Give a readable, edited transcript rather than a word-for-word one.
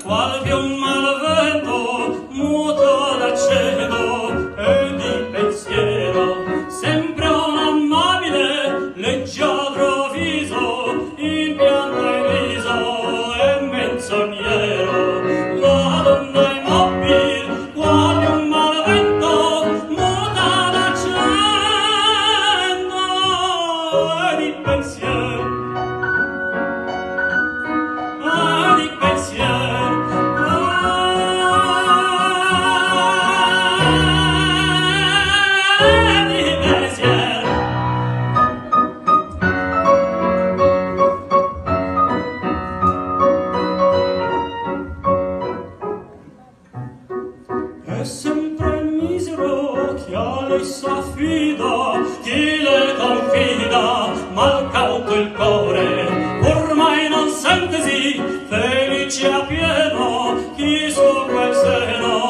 qualche un malvento muto d'accedo e di pensiero, sempre un amabile leggiadro viso in pianto e riso e menzognero. La donna immobile quale un malvento muta d'accendo e di pensiero, di pensiero. Di pensiero. È sempre il misero chi a lei s'affida, chi le confida, mal cauto il core, ormai non sentesi, felice a pieno, chi su quel seno